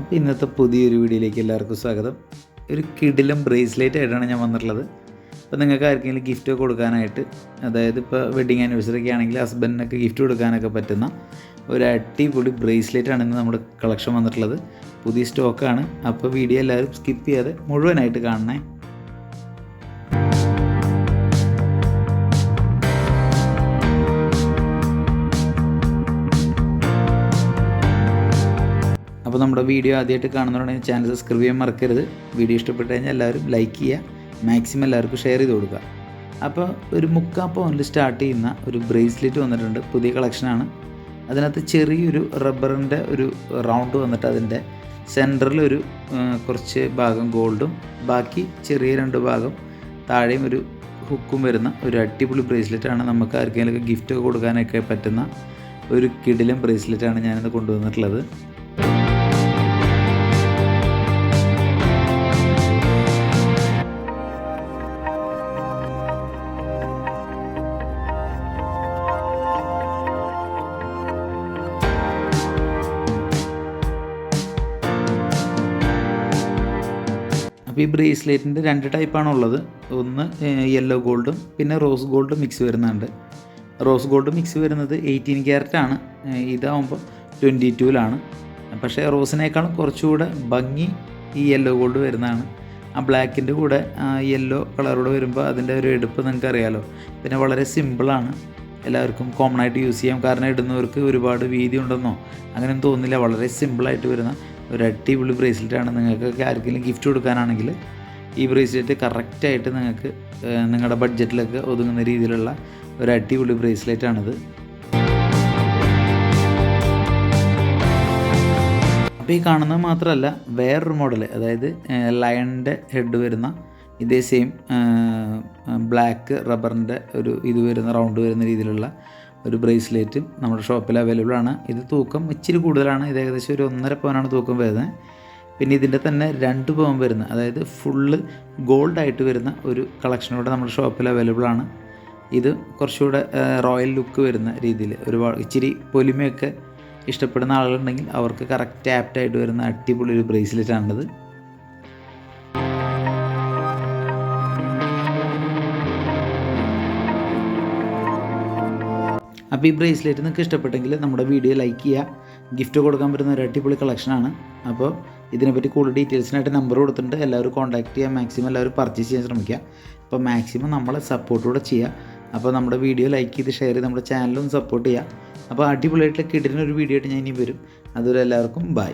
അപ്പോൾ ഇന്നത്തെ പുതിയൊരു വീഡിയോയിലേക്ക് എല്ലാവർക്കും സ്വാഗതം. ഒരു കിടിലം ബ്രേസ്ലെറ്റ് ആയിട്ടാണ് ഞാൻ വന്നിട്ടുള്ളത്. അപ്പോൾ നിങ്ങൾക്ക് ആർക്കെങ്കിലും ഗിഫ്റ്റ് കൊടുക്കാനായിട്ട്, അതായത് ഇപ്പോൾ വെഡിങ് ആനിവേഴ്സറി ഒക്കെ ആണെങ്കിൽ ഹസ്ബൻഡിനൊക്കെ ഗിഫ്റ്റ് കൊടുക്കാനൊക്കെ പറ്റുന്ന ഒരു അടിപൊളി ബ്രേസ്ലെറ്റാണ് ഇന്ന് നമ്മുടെ കളക്ഷൻ വന്നിട്ടുള്ളത്. പുതിയ സ്റ്റോക്കാണ്. അപ്പോൾ വീഡിയോ എല്ലാവരും സ്കിപ്പ് ചെയ്യാതെ മുഴുവനായിട്ട് കാണണേ. അപ്പോൾ നമ്മുടെ വീഡിയോ ആദ്യമായിട്ട് കാണുന്നതുകൊണ്ടെങ്കിൽ ചാനൽ സബ്സ്ക്രൈബ് ചെയ്യാൻ മറക്കരുത്. വീഡിയോ ഇഷ്ടപ്പെട്ട് കഴിഞ്ഞാൽ എല്ലാവരും ലൈക്ക് ചെയ്യുക, മാക്സിമം എല്ലാവർക്കും ഷെയർ ചെയ്ത് കൊടുക്കുക. അപ്പോൾ ഒരു 3/4 പൗണ്ടിൽ സ്റ്റാർട്ട് ചെയ്യുന്ന ഒരു ബ്രേസ്ലെറ്റ് വന്നിട്ടുണ്ട്. പുതിയ കളക്ഷനാണ്. അതിനകത്ത് ചെറിയൊരു റബ്ബറിൻ്റെ ഒരു റൗണ്ട് വന്നിട്ട് അതിൻ്റെ സെൻറ്ററിലൊരു കുറച്ച് ഭാഗം ഗോൾഡും ബാക്കി ചെറിയ 2 ഭാഗം താഴെയും ഒരു ഹുക്കും വരുന്ന ഒരു അടിപൊളി ബ്രേസ്ലെറ്റാണ്. നമുക്ക് ആർക്കെങ്കിലുമൊക്കെ ഗിഫ്റ്റ് കൊടുക്കാനൊക്കെ പറ്റുന്ന ഒരു കിടിലം ബ്രേസ്ലെറ്റാണ് ഞാനിന്ന് കൊണ്ടുവന്നിട്ടുള്ളത്. അപ്പോൾ ഈ ബ്രേസ്ലെറ്റിൻ്റെ 2 ടൈപ്പാണ് ഉള്ളത്. ഒന്ന് യെല്ലോ ഗോൾഡും പിന്നെ റോസ് ഗോൾഡും മിക്സ് വരുന്നുണ്ട്. റോസ് ഗോൾഡ് മിക്സ് വരുന്നത് 18 ക്യാരറ്റ് ആണ്. ഇതാവുമ്പോൾ 22-ലാണ്. പക്ഷേ റോസിനേക്കാളും കുറച്ചുകൂടെ ഭംഗി ഈ യെല്ലോ ഗോൾഡ് വരുന്നതാണ്. ആ ബ്ലാക്കിൻ്റെ കൂടെ യെല്ലോ കളറോടെ വരുമ്പോൾ അതിൻ്റെ ഒരു എടുപ്പ് നിങ്ങൾക്ക് അറിയാമല്ലോ. പിന്നെ വളരെ സിമ്പിളാണ്, എല്ലാവർക്കും കോമൺ ആയിട്ട് യൂസ് ചെയ്യാം. കാരണം ഇടുന്നവർക്ക് ഒരുപാട് വീതി ഉണ്ടെന്നോ അങ്ങനെയൊന്നും തോന്നില്ല. വളരെ സിമ്പിളായിട്ട് വരുന്ന ഒരു അടിപൊളി ബ്രേസ്ലെറ്റാണ്. നിങ്ങൾക്കൊക്കെ ആർക്കെങ്കിലും ഗിഫ്റ്റ് കൊടുക്കാനാണെങ്കിൽ ഈ ബ്രേസ്ലെറ്റ് കറക്റ്റായിട്ട് നിങ്ങൾക്ക് നിങ്ങളുടെ ബഡ്ജറ്റിലൊക്കെ ഒതുങ്ങുന്ന രീതിയിലുള്ള ഒരു അടിപൊളി ബ്രേസ്ലെറ്റാണിത്. അപ്പോൾ ഈ കാണുന്നത് മാത്രമല്ല, വേറൊരു മോഡൽ, അതായത് ലയണിൻ്റെ ഹെഡ് വരുന്ന ഇതേ സെയിം ബ്ലാക്ക് റബ്ബറിൻ്റെ ഒരു ഇത് വരുന്ന റൗണ്ട് വരുന്ന രീതിയിലുള്ള ഒരു ബ്രേസ്ലെറ്റും നമ്മുടെ ഷോപ്പിൽ അവൈലബിൾ ആണ്. ഇത് തൂക്കം ഇച്ചിരി കൂടുതലാണ്. ഇത് ഏകദേശം ഒരു 1.5 പവനാണ് തൂക്കം വരുന്നത്. പിന്നെ ഇതിൻ്റെ തന്നെ 2 പവൻ വരുന്ന, അതായത് ഫുള്ള് ഗോൾഡായിട്ട് വരുന്ന ഒരു കളക്ഷനോടെ നമ്മുടെ ഷോപ്പിൽ അവൈലബിൾ ആണ്. ഇത് കുറച്ചുകൂടെ റോയൽ ലുക്ക് വരുന്ന രീതിയിൽ ഒരുപാട് ഇച്ചിരി പൊലിമയൊക്കെ ഇഷ്ടപ്പെടുന്ന ആളുകളുണ്ടെങ്കിൽ അവർക്ക് കറക്റ്റ് ആപ്റ്റായിട്ട് വരുന്ന അടിപൊളി ഒരു ബ്രേസ്ലെറ്റാണിത്. അപ്പോൾ ഈ ബ്രേസ്ലെറ്റ് നിങ്ങൾക്ക് ഇഷ്ടപ്പെട്ടെങ്കിൽ നമ്മുടെ വീഡിയോ ലൈക്ക് ചെയ്യുക. ഗിഫ്റ്റ് കൊടുക്കാൻ പറ്റുന്ന ഒരു അടിപൊളി കളക്ഷനാണ്. അപ്പോൾ ഇതിനെപ്പറ്റി കൂടുതൽ ഡീറ്റെയിൽസിനായിട്ട് നമ്പർ കൊടുത്തിട്ടുണ്ട്. എല്ലാവരും കോൺടാക്ട് ചെയ്യുക. മാക്സിമം എല്ലാവരും പർച്ചേസ് ചെയ്യാൻ ശ്രമിക്കുക. അപ്പോൾ മാക്സിമം നമ്മളെ സപ്പോർട്ടൂടെ ചെയ്യുക. അപ്പോൾ നമ്മുടെ വീഡിയോ ലൈക്ക് ചെയ്ത് ഷെയർ ചെയ്ത് നമ്മുടെ ചാനലും സപ്പോർട്ട് ചെയ്യുക. അപ്പോൾ അടിപൊളിയായിട്ടുള്ള കിടിലൊരു വീഡിയോ ആയിട്ട് ഞാൻ ഇനി വരും. അതുവരെ എല്ലാവർക്കും ബൈ.